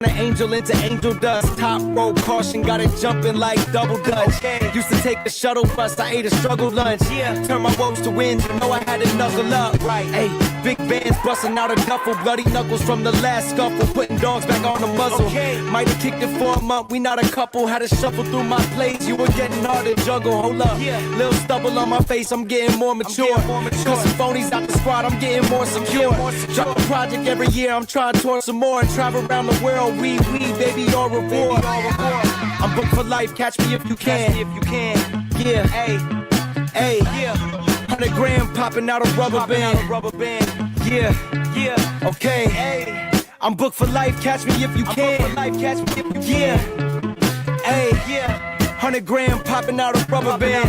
An angel into angel dust. Top rope caution, got it jumping like double dutch. Used to take the shuttle bus, I ate a struggle lunch. Turn my woes to wins, you know I had to knuckle up. Right, hey, big bands busting out a duffel. Bloody knuckles from the last scuffle, putting dogs back on the muzzle. Might have kicked it for a month, we not a couple. Had to shuffle through my plays, you were getting hard to juggle. Hold up, little stubble on my face, I'm getting more mature. Cause some phonies out the squad, I'm getting more secure. Drop a project every year, I'm trying to tour some more and travel around the world. We, baby, all reward. I'm booked for life, catch me if you can. Yeah, hey, 100 grand popping out a rubber band. Yeah, okay. I'm booked for life, catch me if you can. Yeah, hey, 100 grand popping out a rubber band.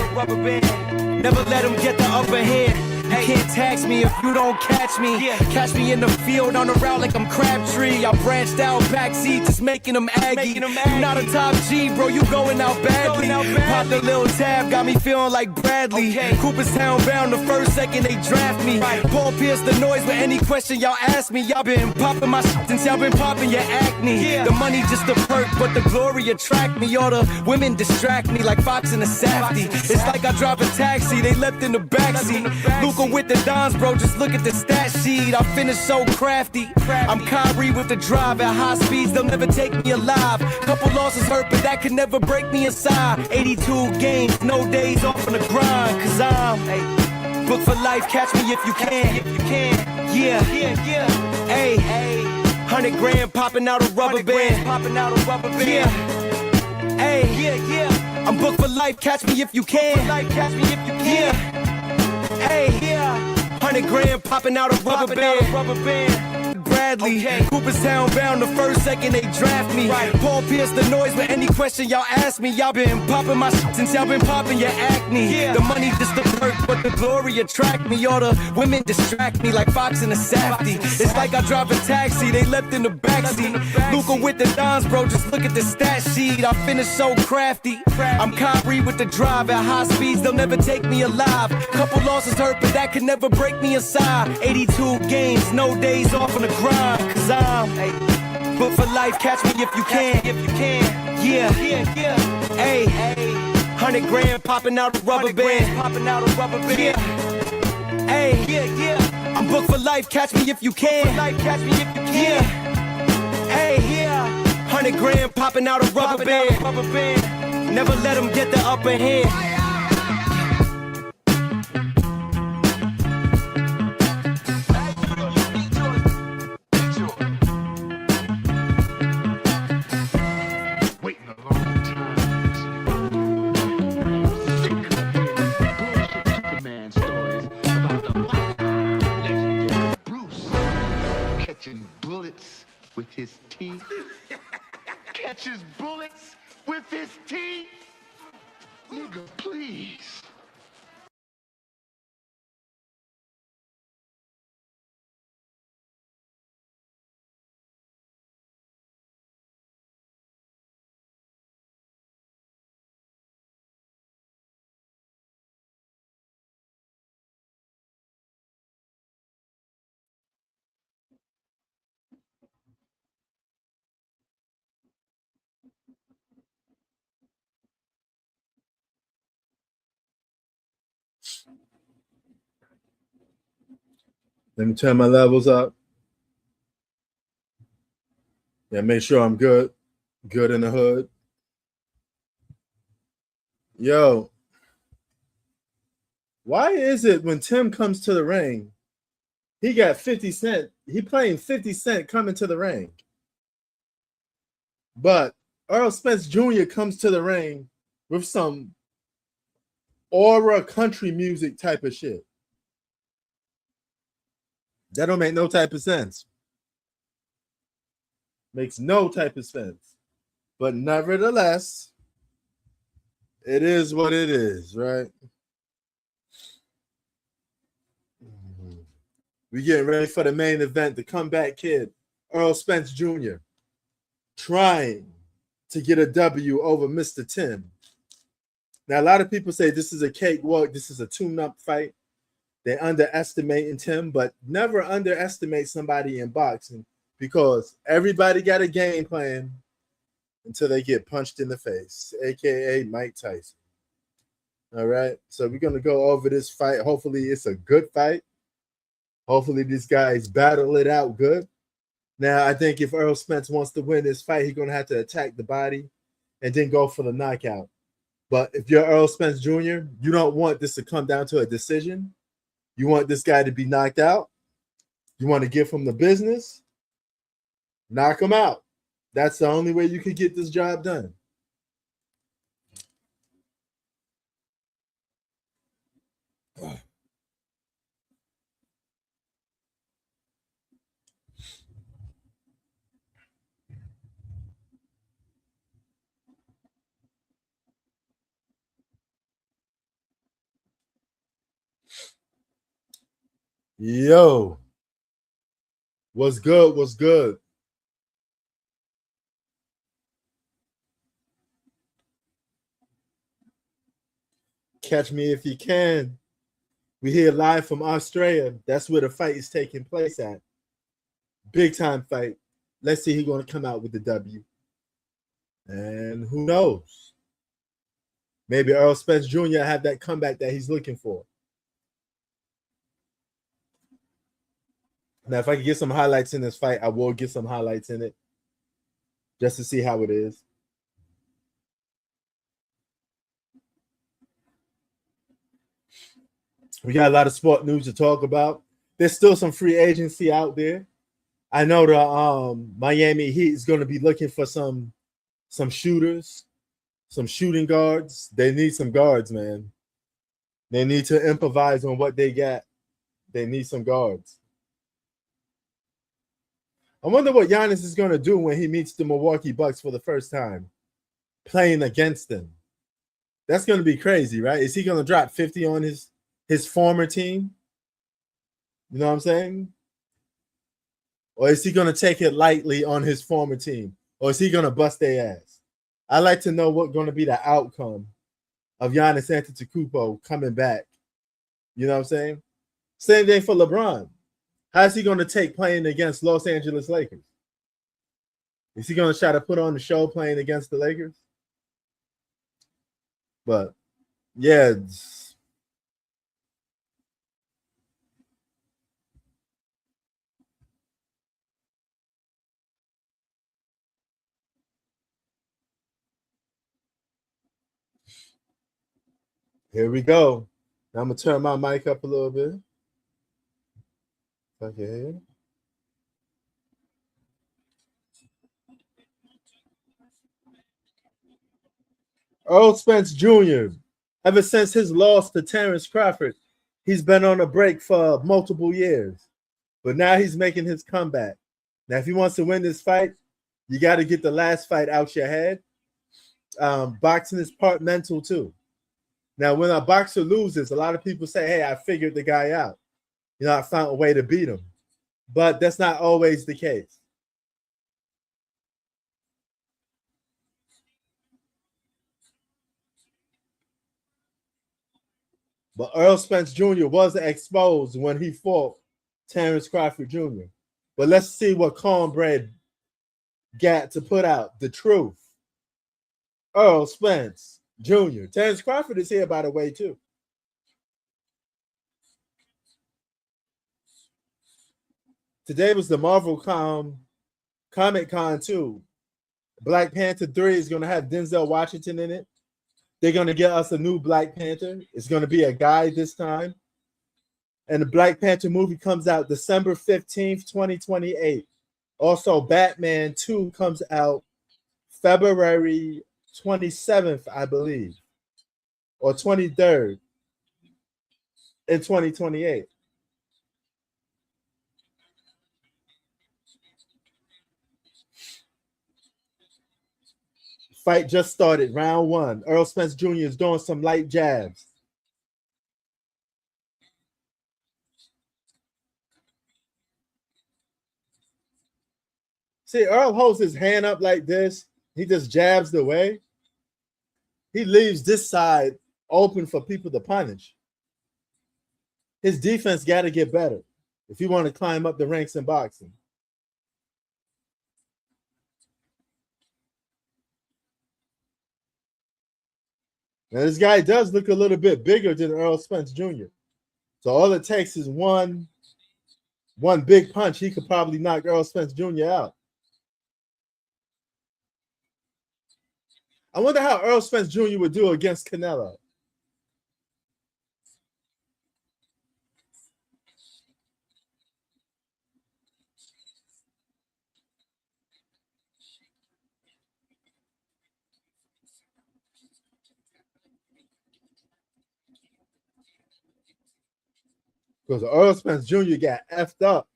Never let them get the upper hand. You can't tax me if you don't catch me. Catch me in the field on the route like I'm Crabtree. I branched out backseat, just making them Aggie. You not a top G, bro, you going out badly. Popped a little tab, got me feeling like Bradley. Cooperstown bound, the first second they draft me. Paul Pierce the noise with any question y'all ask me. Y'all been popping my shit since y'all been popping your acne. The money just a perk, but the glory attract me. All the women distract me like Fox in a Safety. It's like I drive a taxi, they left in the backseat. Luca with the Dons, bro, just look at the stat sheet. I finish so crafty. I'm Kyrie with the drive at high speeds, they'll never take me alive. Couple losses hurt, but that could never break me aside. 82 games, no days off on the grind. Cause I'm booked for life, catch me if you can. Yeah, hey, 100 grand popping out a rubber band. Yeah, hey, I'm booked for life, catch me if you can. Yeah. Hey, 100 grand popping out a rubber band. Bradley, Cooperstown bound, the first second they draft me. Paul Pierce the noise with any question y'all ask me. Y'all been popping my shit since y'all been popping your acne. The money just a perk, but the glory attract me. All the women distract me like Fox in a Safety. It's like I drive a taxi, they left in the backseat. Luca with the Dons, bro, just look at the stat sheet. I finish so crafty. I'm Kyrie with the drive at high speeds, they'll never take me alive. Couple losses hurt, but that could never break me aside. 82 games, no days off on the grind. Cause I'm booked for life, catch me if you can. Yeah, hey, 100 grand popping out a rubber band. Yeah, hey, I'm booked for life, catch me if you can. Yeah, hey, 100 grand popping out a rubber band. Never let them get the upper hand. With his teeth. Catches bullets with his teeth. Nigga, please. Let me turn my levels up. Yeah, make sure I'm good. Good in the hood. Yo, why is it when Tim comes to the ring, he got 50 Cent, he playing 50 Cent coming to the ring. But Errol Spence Jr. comes to the ring with some aura country music type of shit. That don't make no type of sense. Makes no type of sense. But nevertheless, it is what it is, right? We getting ready for the main event, the comeback kid, Errol Spence Jr., trying to get a W over Mr. Tim. Now, a lot of people say this is a cakewalk, this is a tune-up fight. They're underestimating Tim, but never underestimate somebody in boxing because everybody got a game plan until they get punched in the face, aka Mike Tyson. All right, so we're gonna go over this fight. Hopefully, it's a good fight. Hopefully, these guys battle it out good. Now, I think if Errol Spence wants to win this fight, he's gonna have to attack the body and then go for the knockout. But if you're Errol Spence Jr., you don't want this to come down to a decision. You want this guy to be knocked out. You want to give him the business. Knock him out. That's the only way you can get this job done. Yo, what's good? What's good? Catch me if you can. We here live from Australia. That's where the fight is taking place at. Big time fight. Let's see who's going to come out with the W. And who knows? Maybe Errol Spence Jr. have that comeback that he's looking for. Now, if I can get some highlights in this fight, I will get some highlights in it just to see how it is. We got a lot of sport news to talk about. There's still some free agency out there. I know the Miami Heat is going to be looking for some shooters, some shooting guards. They need some guards, man. They need to improvise on what they got. They need some guards. I wonder what Giannis is going to do when he meets the Milwaukee Bucks for the first time, playing against them. That's going to be crazy, right? Is he going to drop 50 on his former team? You know what I'm saying? Or is he going to take it lightly on his former team? Or is he going to bust their ass? I'd like to know what's going to be the outcome of Giannis Antetokounmpo coming back. You know what I'm saying? Same thing for LeBron. How's he going to take playing against Los Angeles Lakers? Is he going to try to put on the show playing against the Lakers? But, yeah. Here we go. Now I'm going to turn my mic up a little bit. Okay. Errol Spence Jr., ever since his loss to Terrence Crawford, he's been on a break for multiple years. But now he's making his comeback. Now, if he wants to win this fight, you got to get the last fight out your head. Boxing is part mental, too. Now, when a boxer loses, a lot of people say, hey, I figured the guy out. You know, I found a way to beat him. But that's not always the case. But Errol Spence Jr. was exposed when he fought Terrence Crawford Jr. But let's see what Cornbread got to put out. The truth. Errol Spence Jr. Terrence Crawford is here, by the way, too. Today was the Marvel Comic Con, too. Black Panther 3 is going to have Denzel Washington in it. They're going to get us a new Black Panther. It's going to be a guy this time. And the Black Panther movie comes out December 15th, 2028. Also, Batman 2 comes out February 27th, I believe, or 23rd in 2028. Fight just started, round one. Errol Spence Jr. is doing some light jabs. See, Earl holds his hand up like this. He just jabs the way. He leaves this side open for people to punish. His defense got to get better if you want to climb up the ranks in boxing. Now, this guy does look a little bit bigger than Errol Spence Jr. So all it takes is one big punch. He could probably knock Errol Spence Jr. out. I wonder how Errol Spence Jr. would do against Canelo. Because Errol Spence Jr. got effed up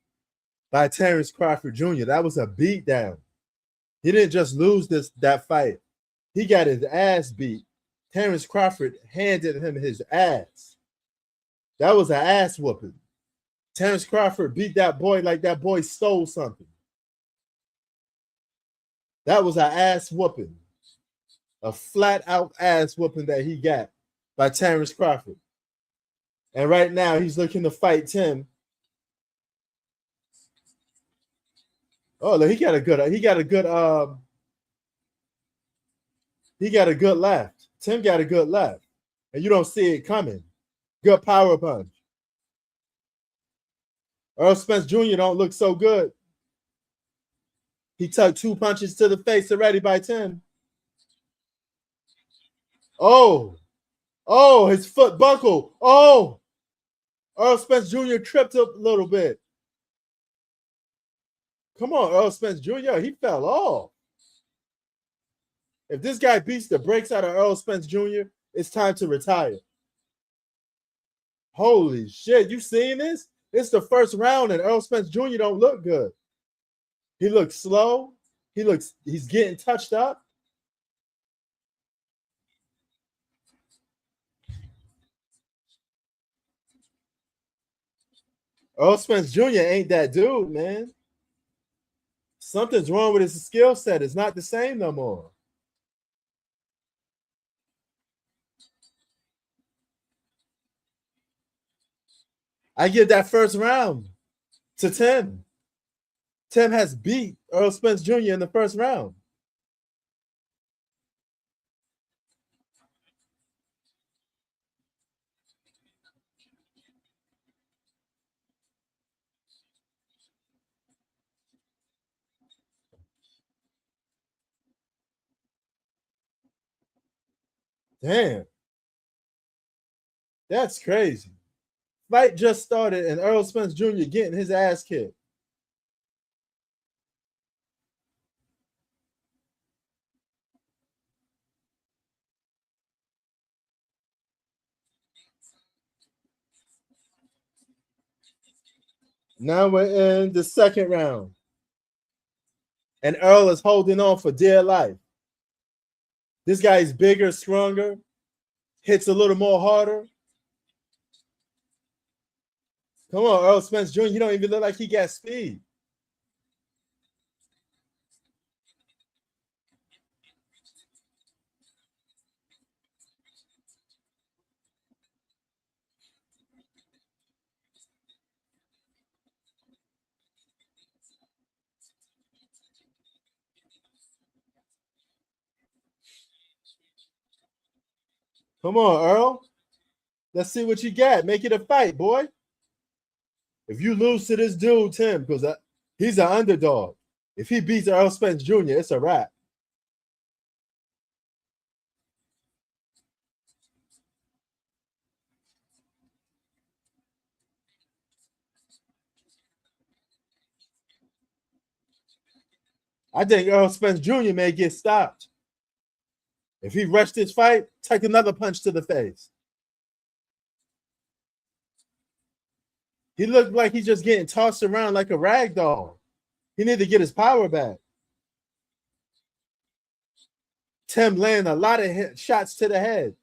by Terrence Crawford Jr. That was a beatdown. He didn't just lose that fight. He got his ass beat. Terrence Crawford handed him his ass. That was an ass whooping. Terrence Crawford beat that boy like that boy stole something. That was an ass whooping. A flat out ass whooping that he got by Terrence Crawford. And right now he's looking to fight Tim. Oh, look, he got a good left. Tim got a good left. And you don't see it coming. Good power punch. Errol Spence Jr. don't look so good. He took 2 punches to the face already by Tim. Oh, his foot buckled. Oh, Errol Spence Jr. tripped up a little bit. Come on, Errol Spence Jr. He fell off. If this guy beats the brakes out of Errol Spence Jr., it's time to retire. Holy shit, you seen this? It's the first round and Errol Spence Jr. don't look good. He looks slow. He's getting touched up. Errol Spence Jr. ain't that dude, man. Something's wrong with his skill set. It's not the same no more. I give that first round to Tim. Tim has beat Errol Spence Jr. in the first round. Damn. That's crazy. Fight just started and Errol Spence Jr. getting his ass kicked. Now we're in the second round. And Errol is holding on for dear life. This guy is bigger, stronger, hits a little more harder. Come on, Errol Spence Jr. You don't even look like he got speed. Come on, Errol. Let's see what you got. Make it a fight, boy. If you lose to this dude, Tim, because he's an underdog. If he beats Errol Spence Jr., it's a wrap. I think Errol Spence Jr. may get stopped. If he rushed this fight, take another punch to the face. He looked like he's just getting tossed around like a rag doll. He need to get his power back. Tim landing a lot of shots to the head.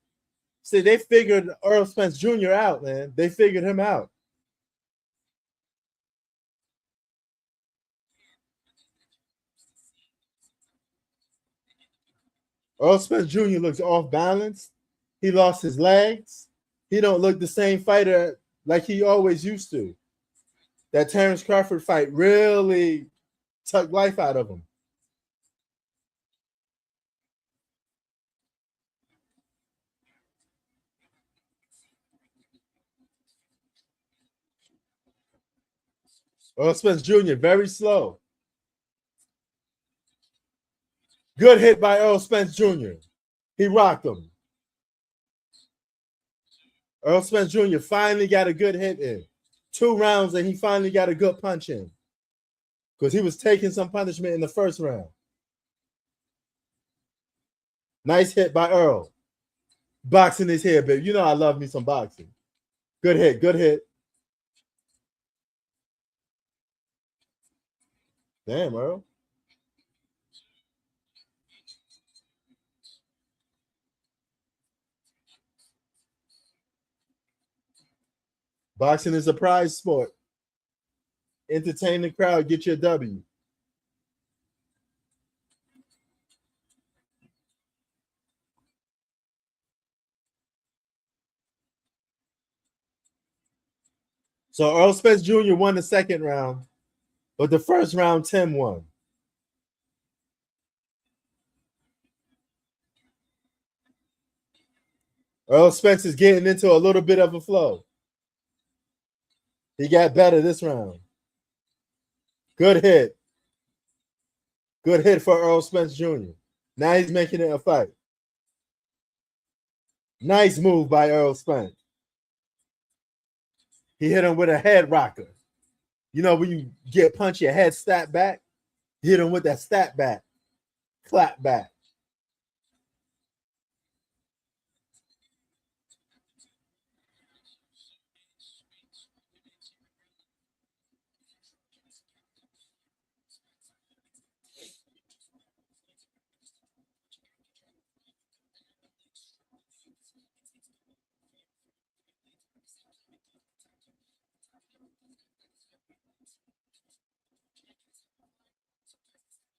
See, they figured Errol Spence Jr. out, man. They figured him out. Errol Spence Jr. looks off balance. He lost his legs. He don't look the same fighter like he always used to. That Terrence Crawford fight really took life out of him. Earl Spence Jr., very slow. Good hit by Earl Spence Jr. He rocked him. Earl Spence Jr. finally got a good hit in. 2 rounds and he finally got a good punch in. Because he was taking some punishment in the first round. Nice hit by Earl. Boxing his head, baby. You know I love me some boxing. Good hit, good hit. Damn, Earl. Boxing is a prize sport. Entertain the crowd, get you a W. So Earl Spence Jr. won the second round, but the first round, Tim won. Earl Spence is getting into a little bit of a flow. He got better this round. Good hit. Good hit for Earl Spence Jr. Now he's making it a fight. Nice move by Earl Spence. He hit him with a head rocker. You know, when you get punched, your head snap back. He hit him with that snap back, clap back.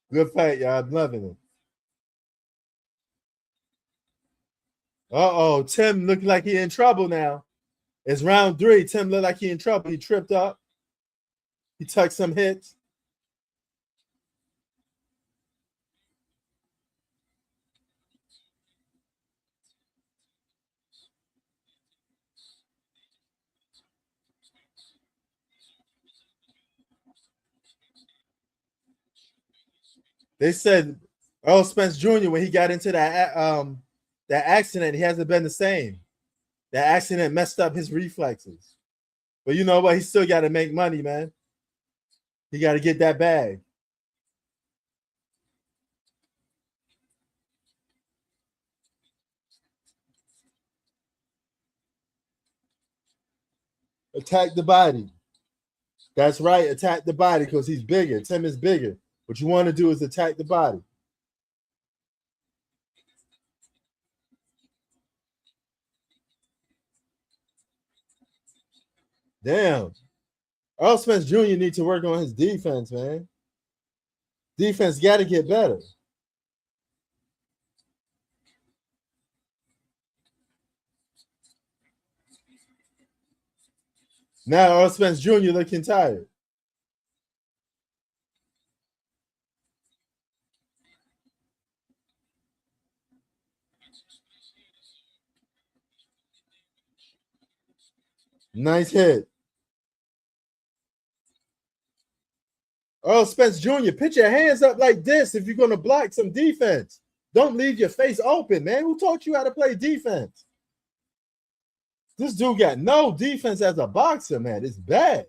Good fight, y'all. I'm loving it. Uh-oh, Tim looked like he in trouble now. It's round 3. Tim looked like he in trouble. He tripped up. He took some hits. They said Earl Spence Jr. when he got into that accident, he hasn't been the same. That accident messed up his reflexes. But you know what? He still got to make money, man. He got to get that bag. Attack the body. That's right. Attack the body because he's bigger. Tim is bigger. What you want to do is attack the body. Damn. Earl Spence Jr. needs to work on his defense, man. Defense got to get better. Now Earl Spence Jr. looking tired. Nice hit. Earl Spence Jr., put your hands up like this if you're going to block some defense. Don't leave your face open, man. Who taught you how to play defense? This dude got no defense as a boxer, man. It's bad.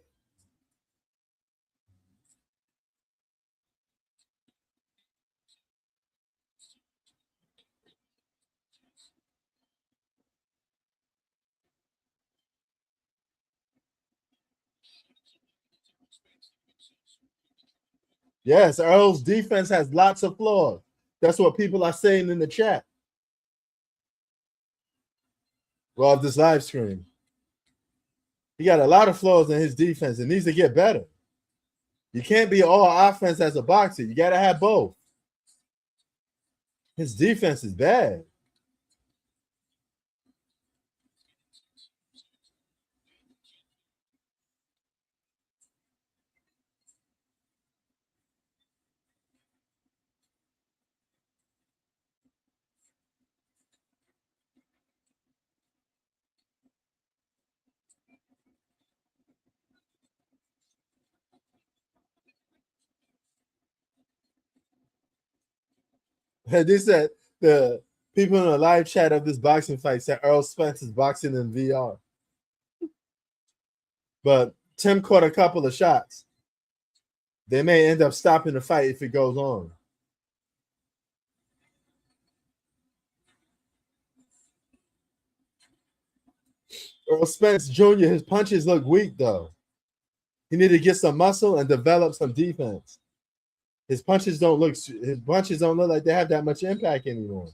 Yes, Earl's defense has lots of flaws. That's what people are saying in the chat. Well, this live stream. He got a lot of flaws in his defense. It needs to get better. You can't be all offense as a boxer. You got to have both. His defense is bad. They said the people in the live chat of this boxing fight said Errol Spence is boxing in VR. But Tim caught a couple of shots. They may end up stopping the fight if it goes on. Errol Spence Jr., his punches look weak, though. He need to get some muscle and develop some defense. His punches don't look like they have that much impact anymore.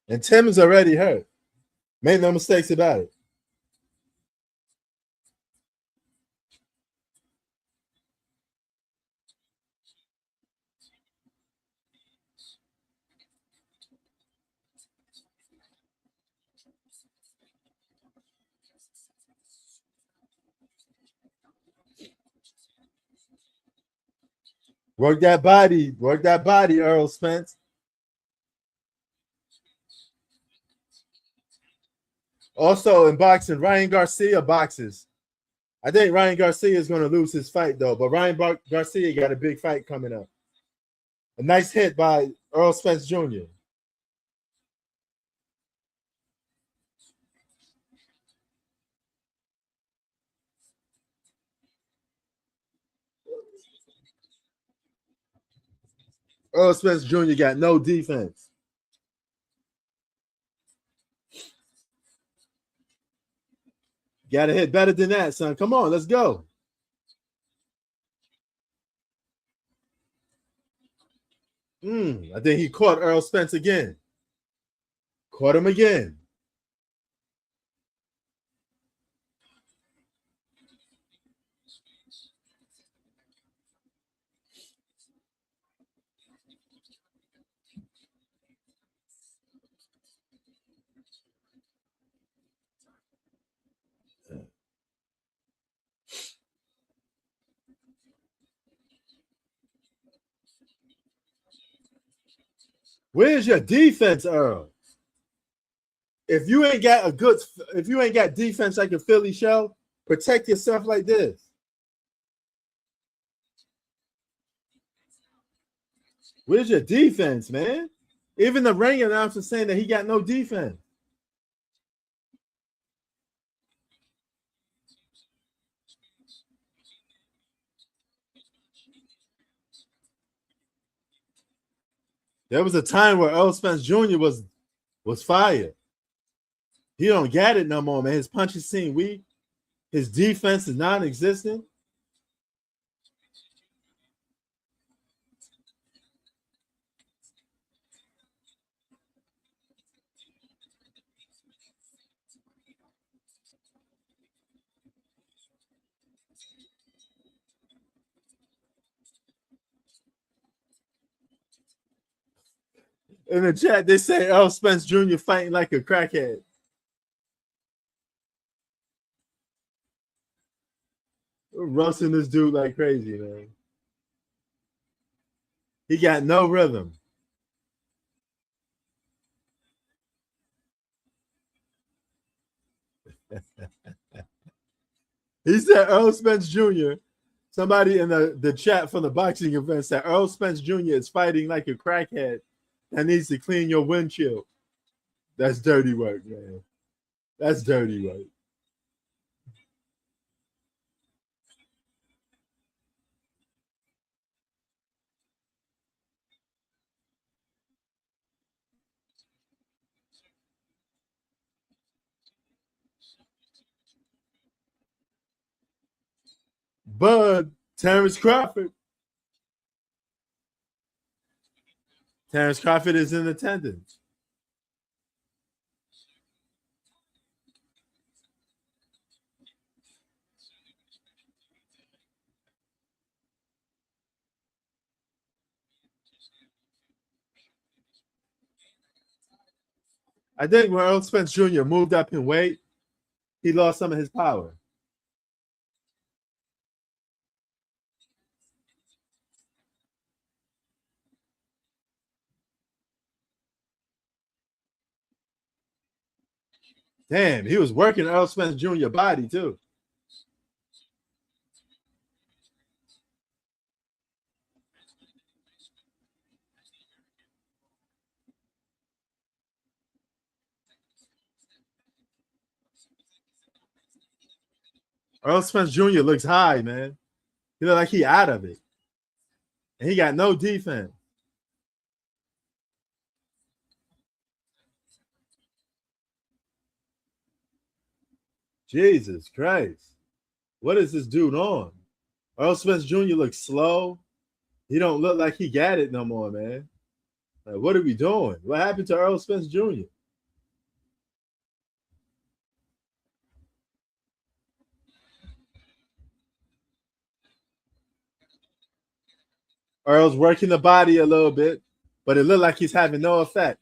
And Tim is already hurt. Make no mistakes about it. Work that body, Errol Spence. Also in boxing, Ryan Garcia boxes. I think Ryan Garcia is going to lose his fight, though. But Ryan Garcia got a big fight coming up. A nice hit by Errol Spence Jr. Errol Spence Jr. got no defense. Got to hit better than that, son. Come on, let's go. I think he caught Errol Spence again. Caught him again. Where's your defense, Earl? If you ain't got defense like a Philly shell, protect yourself like this. Where's your defense, man? Even the ring announcer saying that he got no defense. There was a time where Errol Spence Jr. was fired. He don't get it no more, man. His punches seem weak. His defense is non-existent. In the chat, they say Errol Spence Jr. fighting like a crackhead. We're roasting this dude like crazy, man. He got no rhythm. He said Errol Spence Jr. Somebody in the chat for the boxing event said Errol Spence Jr. is fighting like a crackhead that needs to clean your windshield. That's dirty work, man. That's dirty work. Bud, Terrence Crawford. Terrence Crawford is in attendance. I think when Errol Spence Jr. moved up in weight, he lost some of his power. Damn, he was working Errol Spence Jr. body too. Errol Spence Jr. looks high, man. He look like he out of it. And he got no defense. Jesus Christ. What is this dude on? Errol Spence Jr. looks slow. He don't look like he got it no more, man. Like, what are we doing? What happened to Errol Spence Jr.? Earl's working the body a little bit, but it looked like he's having no effect.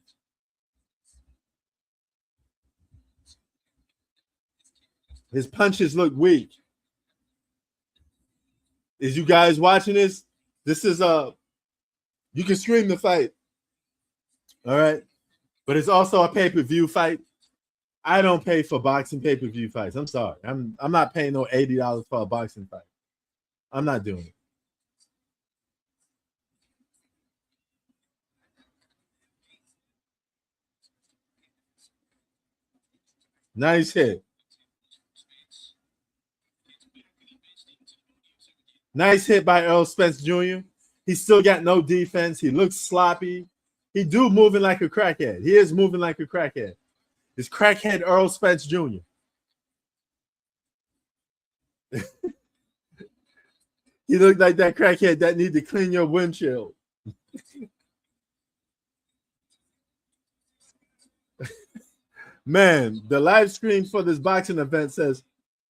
His punches look weak. Is you guys watching this? This is you can stream the fight. All right. But it's also a pay-per-view fight. I don't pay for boxing pay-per-view fights. I'm sorry. I'm not paying no $80 for a boxing fight. I'm not doing it. Nice hit. Nice hit by Errol Spence Jr. He still got no defense. He looks sloppy. He do moving like a crackhead. He is moving like a crackhead. It's crackhead Errol Spence Jr. He looked like that crackhead that need to clean your windshield. Man, the live stream for this boxing event says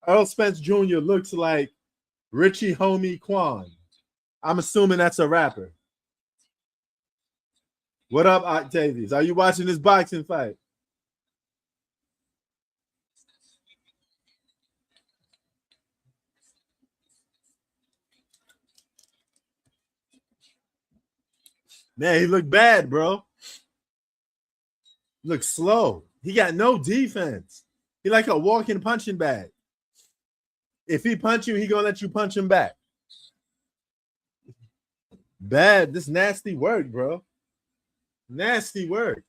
Errol Spence Jr. looks like Richie Homie Quan. I'm assuming that's a rapper. What up, Octavius? Are you watching this boxing fight? Man, he looked bad, bro. Looks slow. He got no defense. He like a walking punching bag. If he punch you, he gonna let you punch him back. Bad. This nasty work, bro. Nasty work.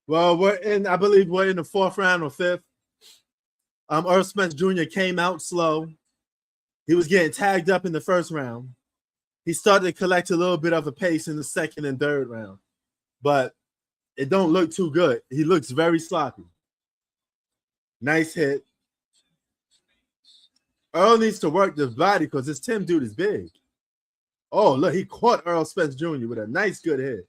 Well, I believe we're in the fourth round or fifth. Errol Spence Jr. came out slow. He was getting tagged up in the first round. He started to collect a little bit of a pace in the second and third round, but it don't look too good. He looks very sloppy. Nice hit. Earl needs to work the body because this Tim dude is big. Oh, look, he caught Errol Spence Jr. with a nice, good hit.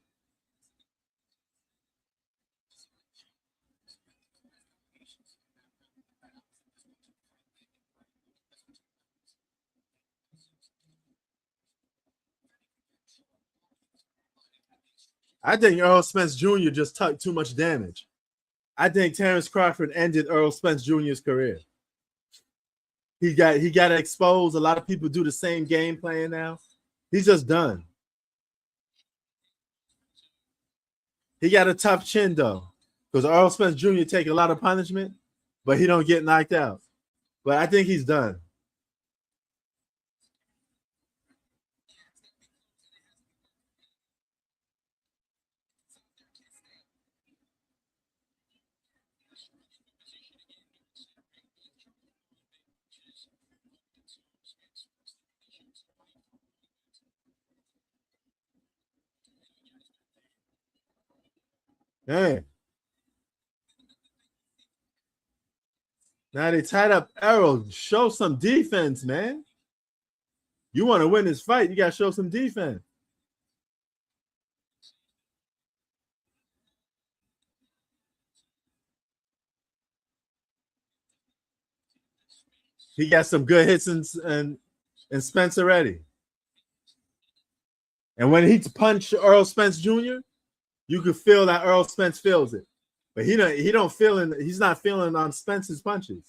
I think Errol Spence Jr. just took too much damage. I think Terrence Crawford ended Errol Spence Jr.'s career. He got exposed. A lot of people do the same game plan now. He's just done. He got a tough chin though, because Errol Spence Jr. take a lot of punishment, but he don't get knocked out. But I think he's done. Hey. Now they tied up Errol. Show some defense, man. You want to win this fight, you got to show some defense. He got some good hits in Spence already. And when he punched Errol Spence Jr., You could feel that Errol Spence feels it, but he's not feeling on Spence's punches.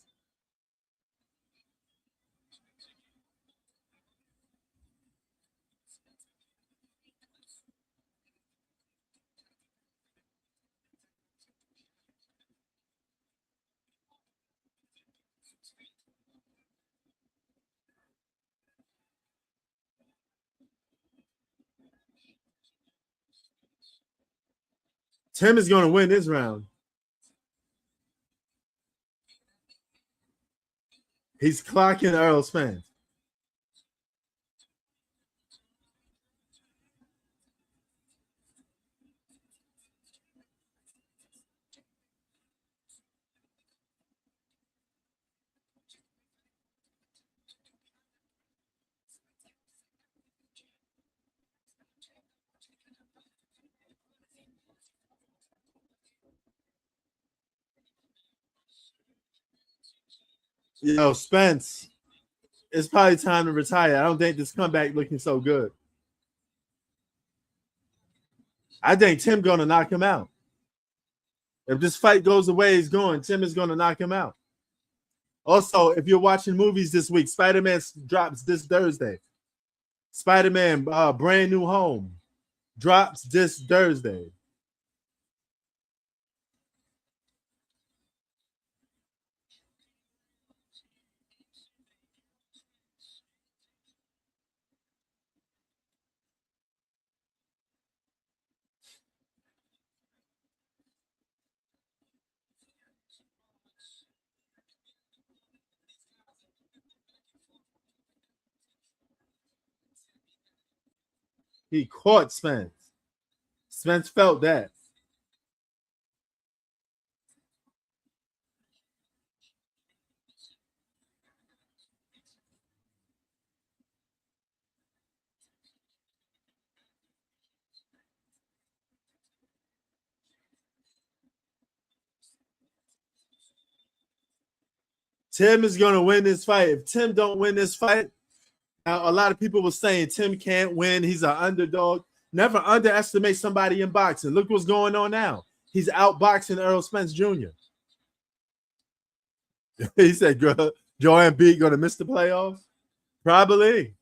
Tim is going to win this round. He's clocking Errol Spence. Yo, Spence, it's probably time to retire. I don't think this comeback looking so good. I think Tim going to knock him out. If this fight goes the way he's going, Tim is going to knock him out. Also, if you're watching movies this week, Spider-Man drops this Thursday. Spider-Man Brand New Home drops this Thursday. He caught Spence. Spence felt that. Tim is going to win this fight. If Tim don't win this fight, now, a lot of people were saying Tim can't win. He's an underdog. Never underestimate somebody in boxing. Look what's going on now. He's outboxing Errol Spence Jr. He said, Joel Embiid going to miss the playoffs? Probably.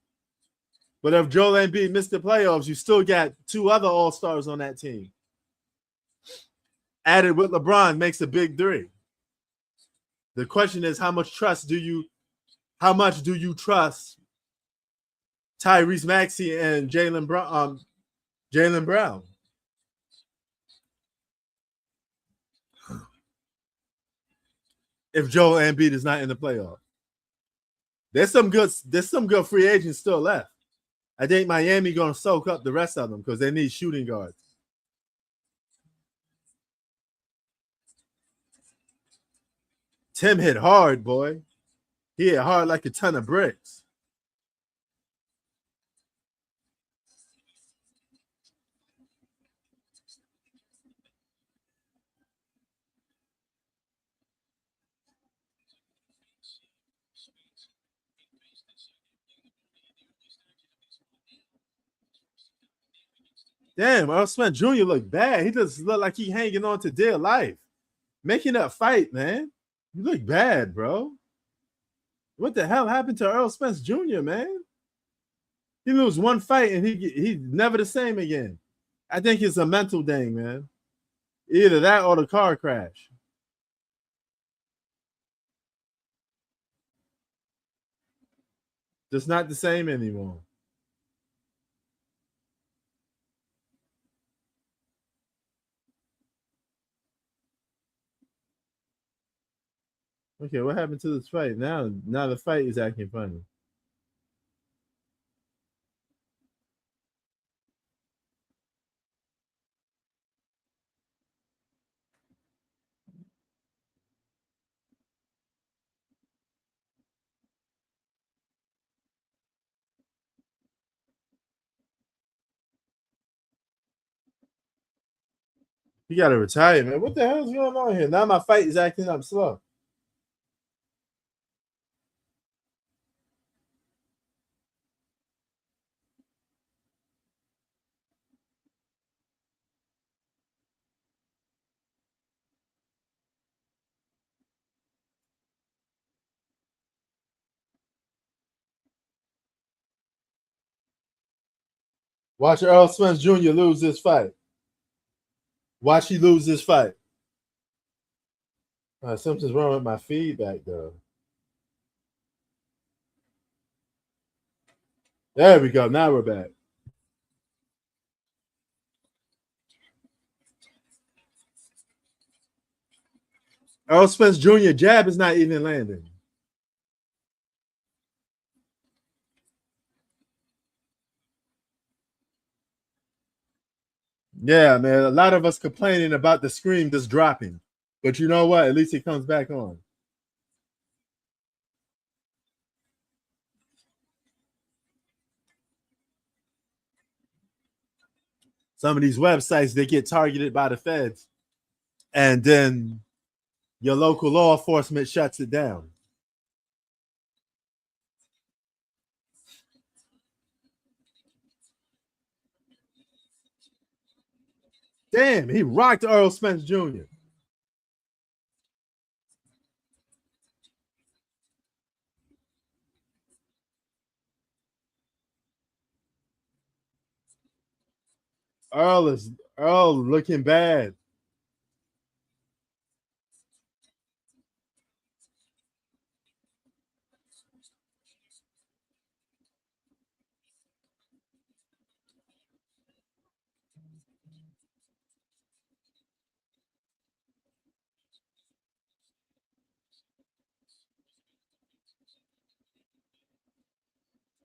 But if Joel Embiid missed the playoffs, you still got two other All-Stars on that team. Added with LeBron makes a big three. The question is, how much do you trust Tyrese Maxey and Jaylen Brown? If Joel Embiid is not in the playoff, there's some good free agents still left. I think Miami gonna soak up the rest of them because they need shooting guards. Tim hit hard, boy. He hit hard like a ton of bricks. Damn, Earl Spence Jr. looked bad. He just looked like he hanging on to dear life. Making that fight, man. You look bad, bro. What the hell happened to Earl Spence Jr., man? He lose one fight and he's never the same again. I think it's a mental thing, man. Either that or the car crash. Just not the same anymore. Okay, what happened to this fight? Now the fight is acting funny. You gotta retire, man. What the hell is going on here? Now my fight is acting up slow. Watch Errol Spence Jr. lose this fight. Watch he lose this fight. Something's wrong with my feedback, though. There we go. Now we're back. Errol Spence Jr. jab is not even landing. Yeah, man. A lot of us complaining about the screen just dropping. But you know what? At least it comes back on. Some of these websites, they get targeted by the feds. And then your local law enforcement shuts it down. Damn, he rocked Errol Spence Jr. Errol looking bad.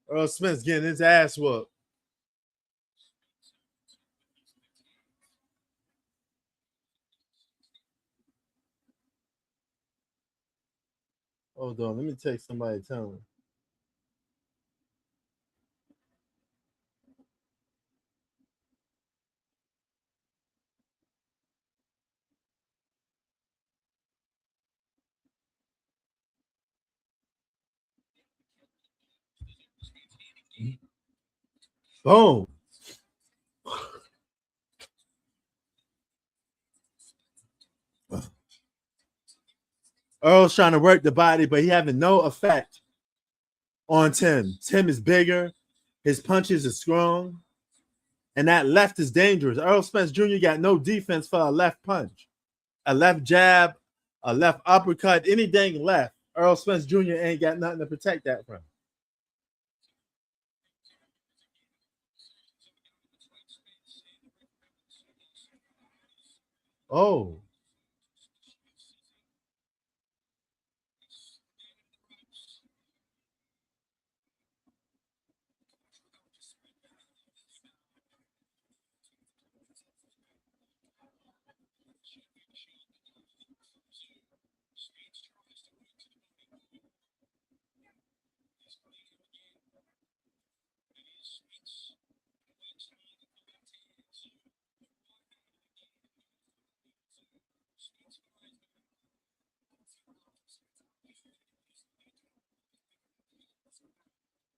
Errol Spence getting his ass whooped. Hold on, let me text somebody. Tell him. Boom. Earl's trying to work the body, but he having no effect on Tim. Tim is bigger. His punches are strong. And that left is dangerous. Errol Spence Jr. got no defense for a left punch. A left jab, a left uppercut, anything left. Errol Spence Jr. ain't got nothing to protect that from. Oh.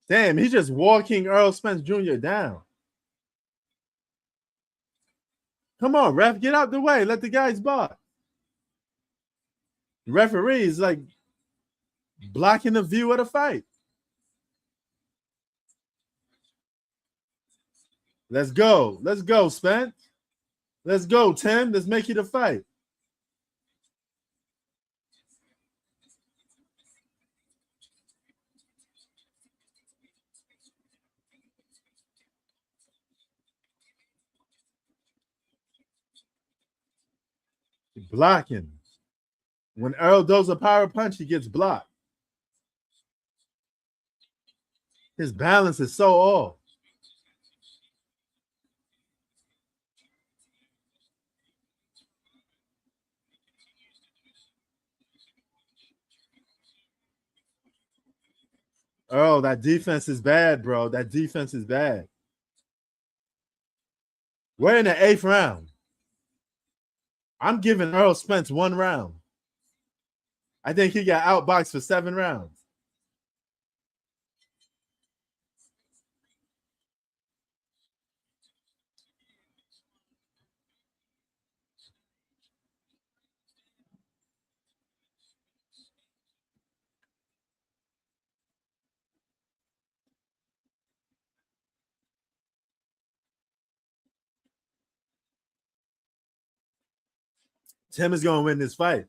Damn, he's just walking Errol Spence Jr. down. Come on, ref, get out the way. Let the guys box. The referee is like blocking the view of the fight. Let's go. Let's go, Spence. Let's go, Tim. Let's make it a fight. Blocking. When Errol does a power punch, he gets blocked. His balance is so off. Errol, that defense is bad, bro. That defense is bad. We're in the 8th round. I'm giving Errol Spence 1 round. I think he got outboxed for 7 rounds. Tim is going to win this fight.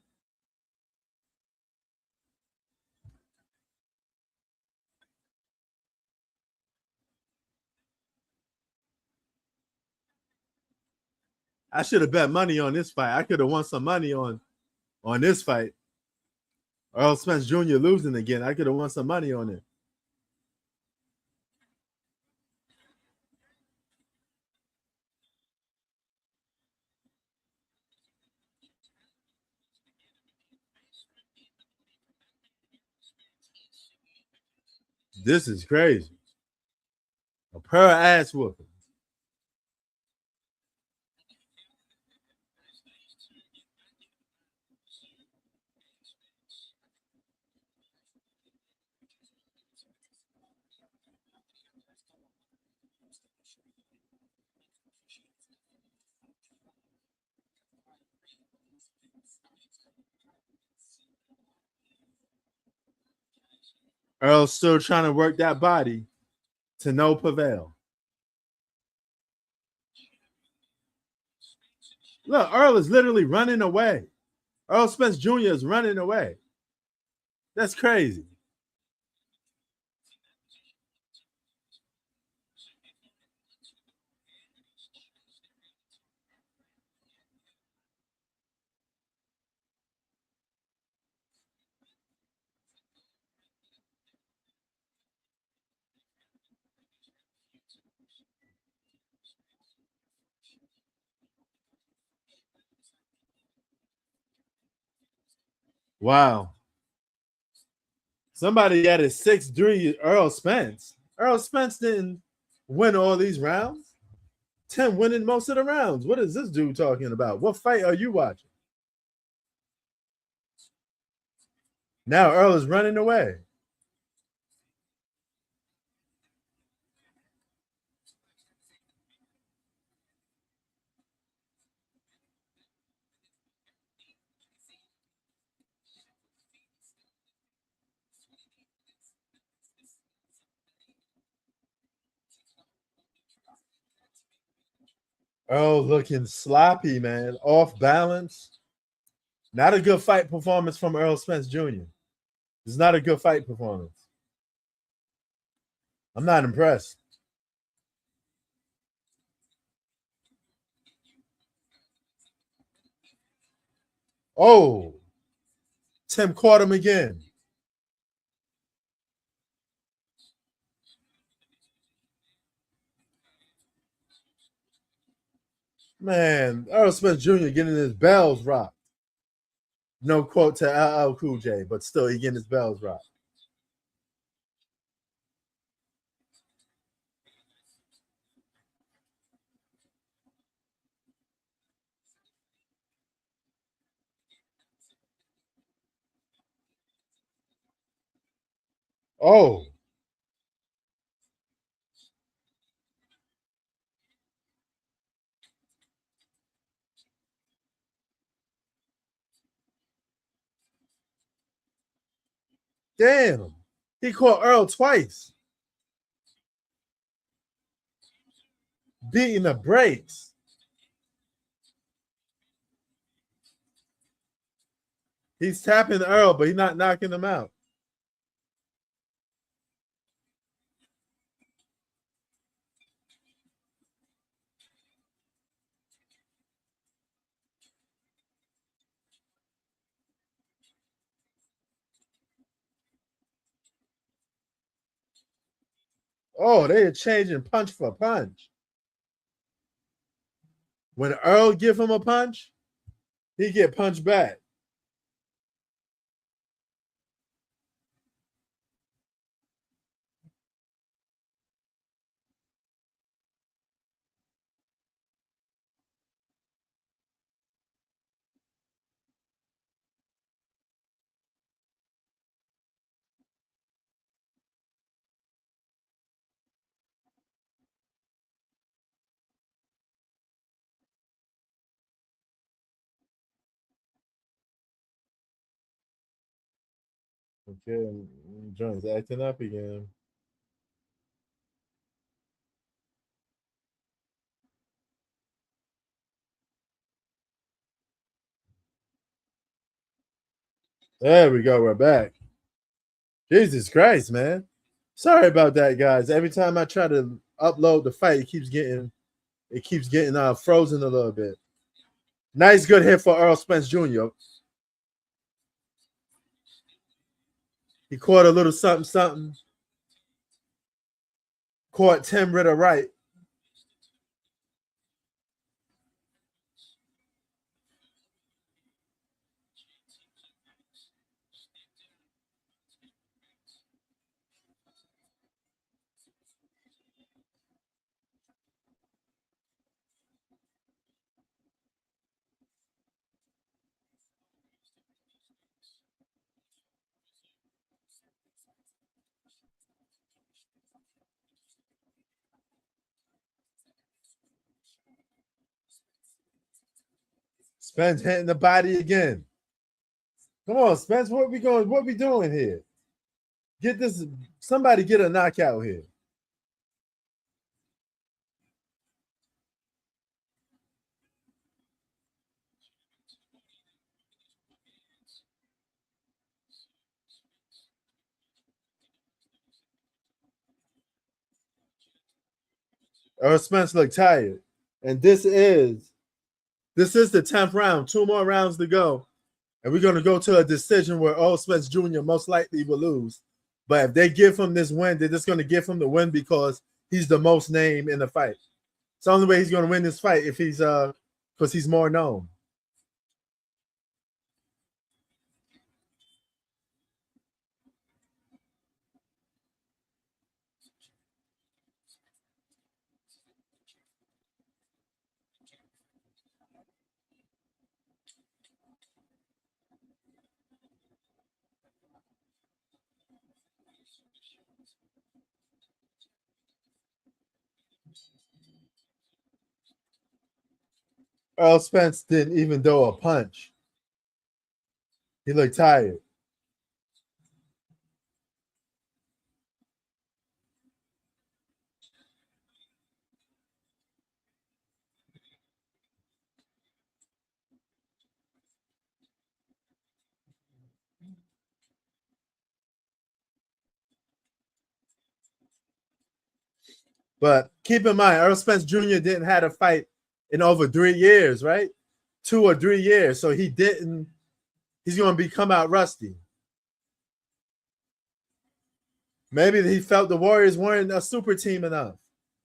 I should have bet money on this fight. I could have won some money on this fight. Errol Spence Jr. losing again. I could have won some money on it. This is crazy. A pair of ass whooping. Earl's still trying to work that body to no prevail. Look, Errol is literally running away. Errol Spence Jr. is running away. That's crazy. Wow. Somebody got a 6'3" Errol Spence. Errol Spence didn't win all these rounds. Tim winning most of the rounds. What is this dude talking about? What fight are you watching? Now Errol is running away. Errol looking sloppy, man. Off balance. Not a good fight performance from Errol Spence Jr. It's not a good fight performance. I'm not impressed. Oh, Tim caught him again. Man, Errol Spence Jr. getting his bells rocked. No quote to LL Cool J, but still he getting his bells rocked. Oh, damn. He caught Earl twice, beating the brakes. He's tapping Earl, but he's not knocking him out. Oh, they are changing punch for punch. When Earl give him a punch, he get punched back. Okay, Jones acting up again. There we go. We're back. Jesus Christ, man. Sorry about that, guys. Every time I try to upload the fight, it keeps getting frozen a little bit. Nice, good hit for Errol Spence Jr. He caught a little something, something. Caught Tim Ritter right. Spence hitting the body again. Come on, Spence. What we doing here? Get this. Somebody get a knockout here. Errol Spence looked tired. And this is the 10th round. 2 more rounds to go. And we're going to go to a decision where Errol Spence Jr. most likely will lose. But if they give him this win, they're just going to give him the win because he's the most named in the fight. It's the only way he's going to win this fight if he's because he's more known. Errol Spence didn't even throw a punch. He looked tired. But keep in mind, Errol Spence Jr. didn't have a fight in over 3 years, right? 2 or 3 years. So he's going to come out rusty. Maybe he felt the Warriors weren't a super team enough.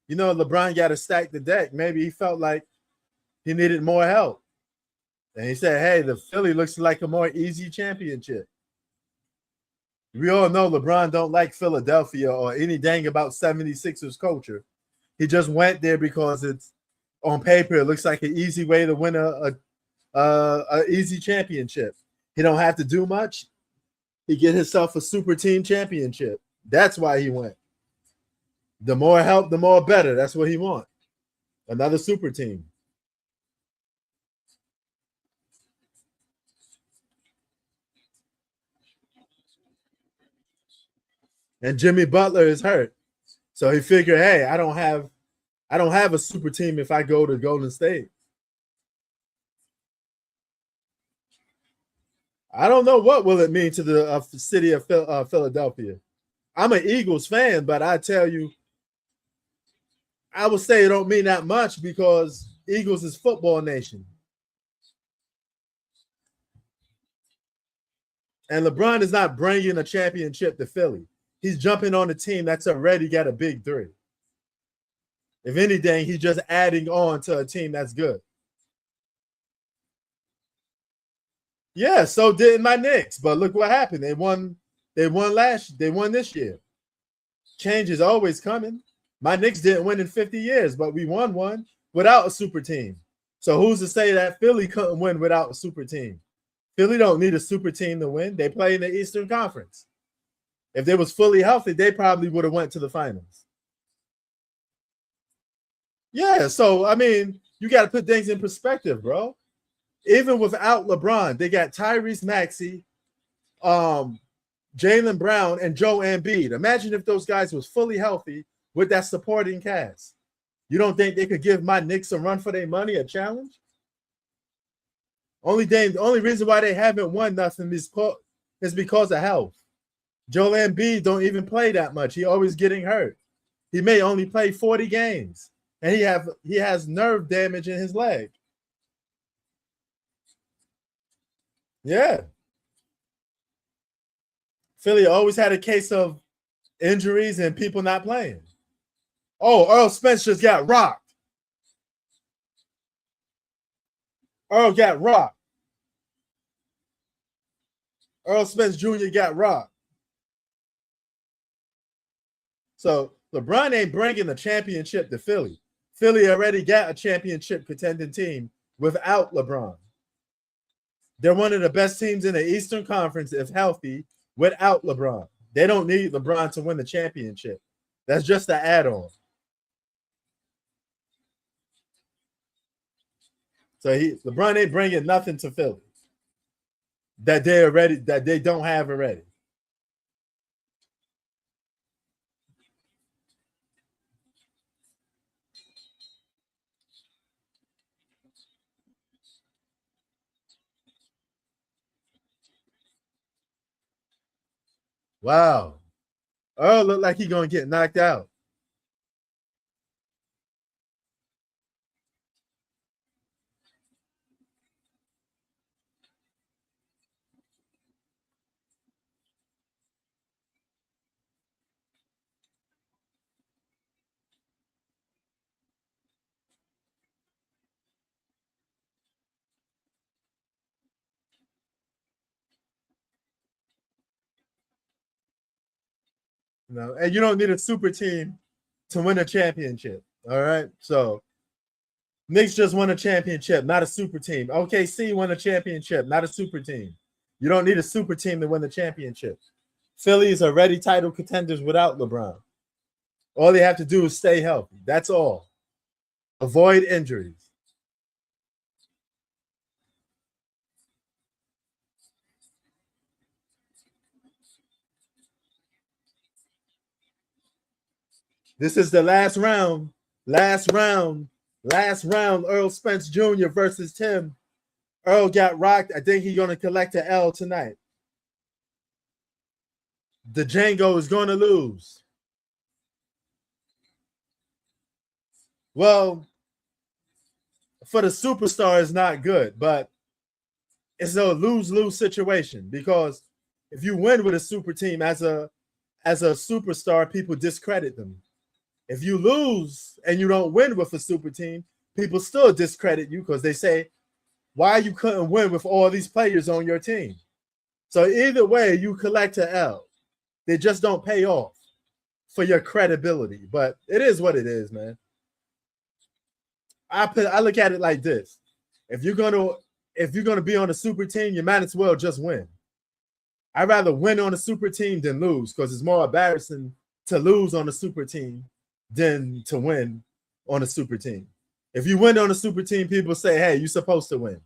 You know, LeBron got to stack the deck. Maybe he felt like he needed more help. And he said, hey, the Philly looks like a more easy championship. We all know LeBron don't like Philadelphia or any dang about 76ers culture. He just went there because it's on paper, it looks like an easy way to win a easy championship. He don't have to do much. He get himself a super team championship. That's why he went. The more help, the more better. That's what he wants. Another super team. And Jimmy Butler is hurt. So he figured, hey, I don't have a super team if I go to Golden State. I don't know what will it mean to the city of Philadelphia. I'm an Eagles fan, but I tell you, I would say it don't mean that much because Eagles is football nation. And LeBron is not bringing a championship to Philly. He's jumping on a team that's already got a big 3. If anything, he's just adding on to a team that's good. Yeah, so did my Knicks, but look what happened. They won this year. Change is always coming. My Knicks didn't win in 50 years, but we won one without a super team. So who's to say that Philly couldn't win without a super team? Philly don't need a super team to win. They play in the Eastern Conference. If they was fully healthy, they probably would have went to the finals. Yeah, so, I mean, you got to put things in perspective, bro. Even without LeBron, they got Tyrese Maxey, Jaylen Brown, and Joe Embiid. Imagine if those guys was fully healthy with that supporting cast. You don't think they could give my Knicks a run for their money, a challenge? The only reason why they haven't won nothing is is because of health. Joel Embiid don't even play that much. He always getting hurt. He may only play 40 games, and he has nerve damage in his leg. Yeah. Philly always had a case of injuries and people not playing. Oh, Earl Spence just got rocked. Earl got rocked. Earl Spence Jr. got rocked. So LeBron ain't bringing the championship to Philly. Philly already got a championship contending team without LeBron. They're one of the best teams in the Eastern Conference if healthy without LeBron. They don't need LeBron to win the championship. That's just an add-on. So LeBron ain't bringing nothing to Philly that they don't have already. Wow. Earl look like he's gonna get knocked out. You know, and you don't need a super team to win a championship. All right. So Knicks just won a championship, not a super team. OKC won a championship, not a super team. You don't need a super team to win the championship. Philly is already title contenders without LeBron. All they have to do is stay healthy. That's all. Avoid injuries. This is the last round. Last round. Last round. Earl Spence Jr. versus Tim. Earl got rocked. I think he's going to collect an L tonight. The Django is going to lose. Well, for the superstar, it's not good, but it's a lose-lose situation because if you win with a super team as a superstar, people discredit them. If you lose and you don't win with a super team, people still discredit you because they say, why you couldn't win with all these players on your team? So either way, you collect an L. They just don't pay off for your credibility. But it is what it is, man. I look at it like this. If you're gonna be on a super team, you might as well just win. I'd rather win on a super team than lose because it's more embarrassing to lose on a super team than to win on a super team. If you win on a super team, people say, hey, you're supposed to win.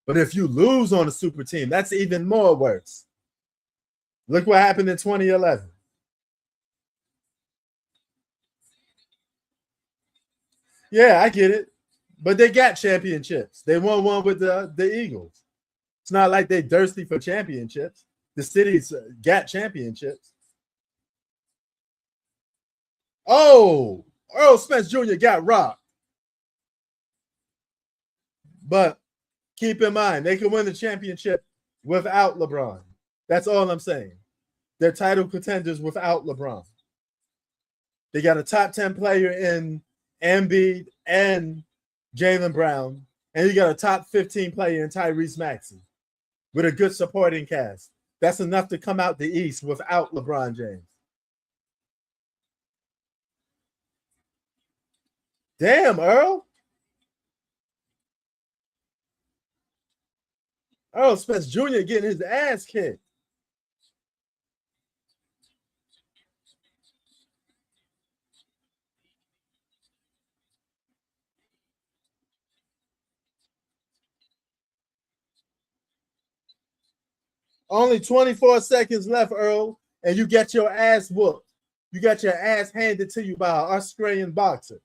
But if you lose on a super team, that's even more worse. Look what happened in 2011. Yeah, I get it. But they got championships. They won one with the Eagles. It's not like they thirsty for championships. The city's got championships. Oh, Earl Spence Jr. got rocked. But keep in mind, they can win the championship without LeBron. That's all I'm saying. They're title contenders without LeBron. They got a top 10 player in Embiid and Jaylen Brown, and you got a top 15 player in Tyrese Maxey with a good supporting cast. That's enough to come out the East without LeBron James. Damn, Earl. Earl Spence Jr. getting his ass kicked. Only 24 seconds left, Earl, and you get your ass whooped. You got your ass handed to you by an Australian boxer.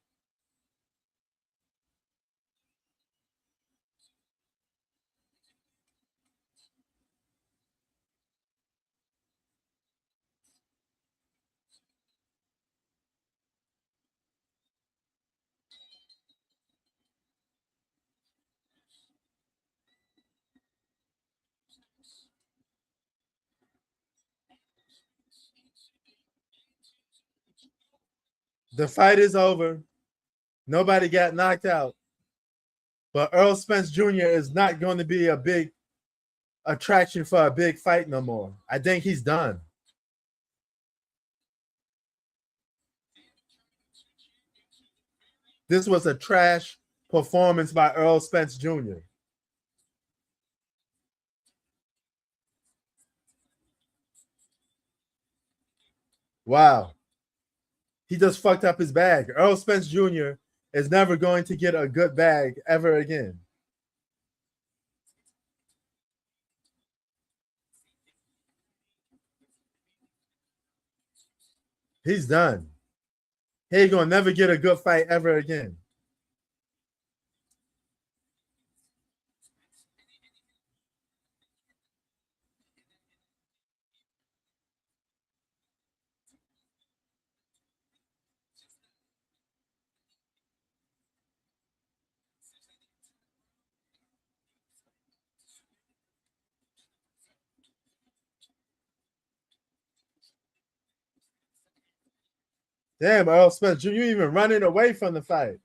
The fight is over. Nobody got knocked out. But Errol Spence Jr. is not going to be a big attraction for a big fight no more. I think he's done. This was a trash performance by Errol Spence Jr. Wow. He just fucked up his bag. Errol Spence Jr. is never going to get a good bag ever again. He's done. He ain't gonna never get a good fight ever again. Damn, Errol Spence Jr. You even running away from the fight.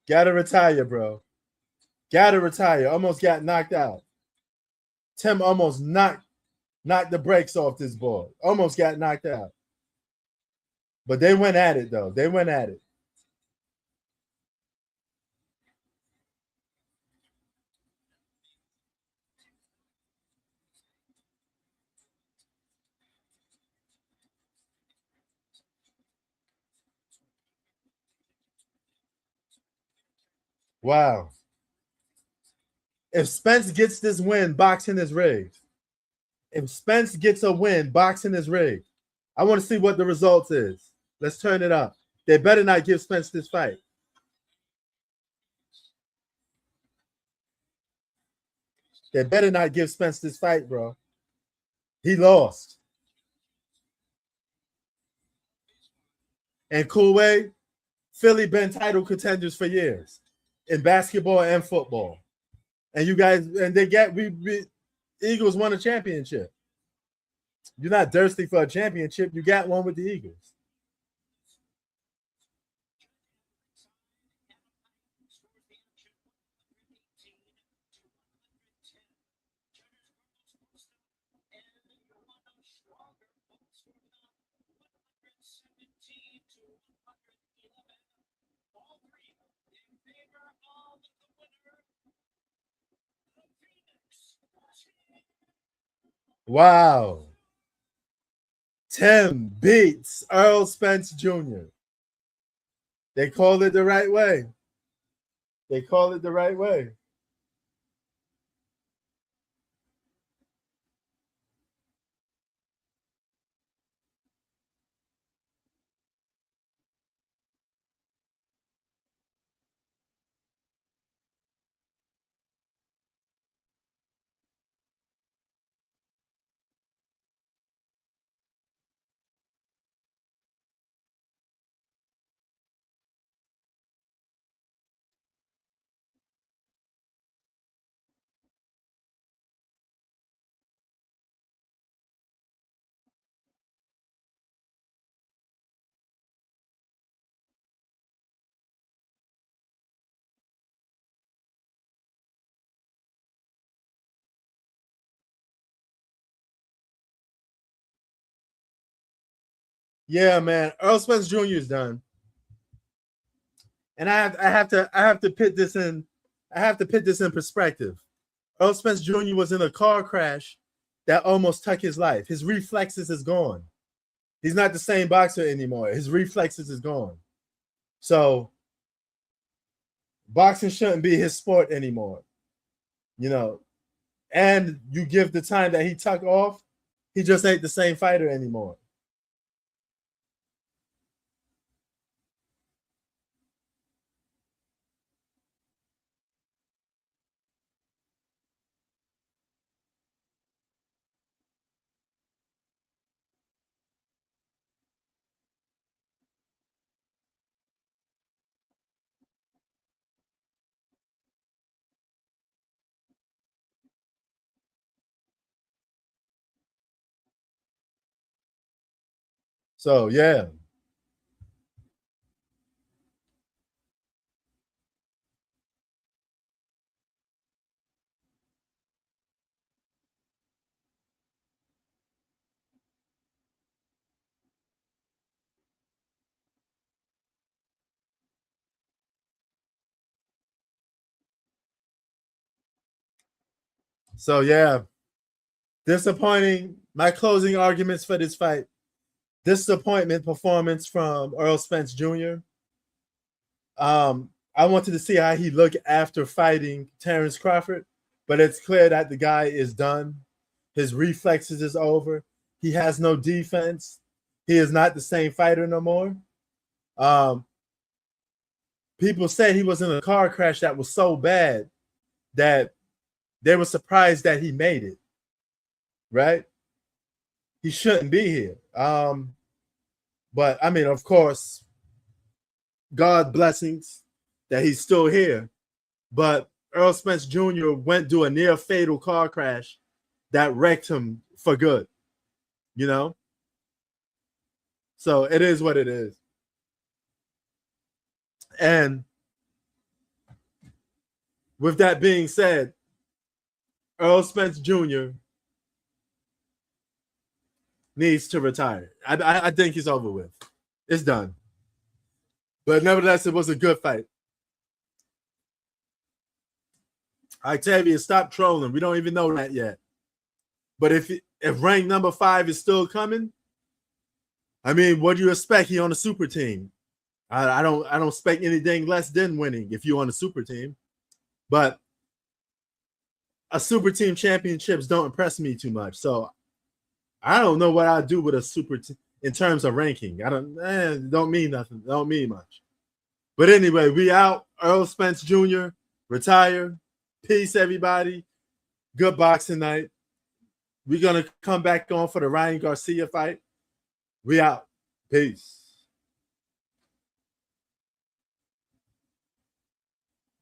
Gotta retire, bro. Gotta retire. Almost got knocked out. Tim almost knocked the brakes off this boy. Almost got knocked out. But they went at it, though. They went at it. Wow. If Spence gets this win, boxing is rigged. If Spence gets a win, boxing is rigged. I want to see what the results is. Let's turn it up. They better not give Spence this fight. They better not give Spence this fight, bro. He lost. And cool way, Philly been title contenders for years in basketball and football. And you guys, and they get we Eagles won a championship. You're not thirsty for a championship. You got one with the Eagles. Wow. Tim beats Errol Spence Jr. They called it the right way. They called it the right way. Yeah, man. Earl Spence Jr. is done. And I have to put this in perspective. Earl Spence Jr. was in a car crash that almost took his life. His reflexes is gone. He's not the same boxer anymore. His reflexes is gone. So boxing shouldn't be his sport anymore. You know, and you give the time that he took off, he just ain't the same fighter anymore. So yeah. So yeah. Disappointing. My closing arguments for this fight. Disappointment performance from Errol Spence Jr. I wanted to see how he looked after fighting Terrence Crawford, but it's clear that the guy is done. His reflexes is over. He has no defense. He is not the same fighter no more. Um, People said he was in a car crash that was so bad that they were surprised that he made it. Right? He shouldn't be here. But I mean, of course, God blessings that he's still here. But Errol Spence Jr. went through a near fatal car crash that wrecked him for good, you know? So it is what it is. And with that being said, Errol Spence Jr. needs to retire. I think he's over with. It's done. But nevertheless, it was a good fight. Octavian, stop trolling. We don't even know that yet. But if rank number 5 is still coming, I mean, what do you expect? He on a super team. I don't expect anything less than winning if you're on a super team. But a super team championships don't impress me too much. So I don't know what I'd do with a super team in terms of ranking. Don't mean nothing. Don't mean much. But anyway, we out. Errol Spence Jr. retire. Peace, everybody. Good boxing night. We're going to come back on for the Ryan Garcia fight. We out. Peace.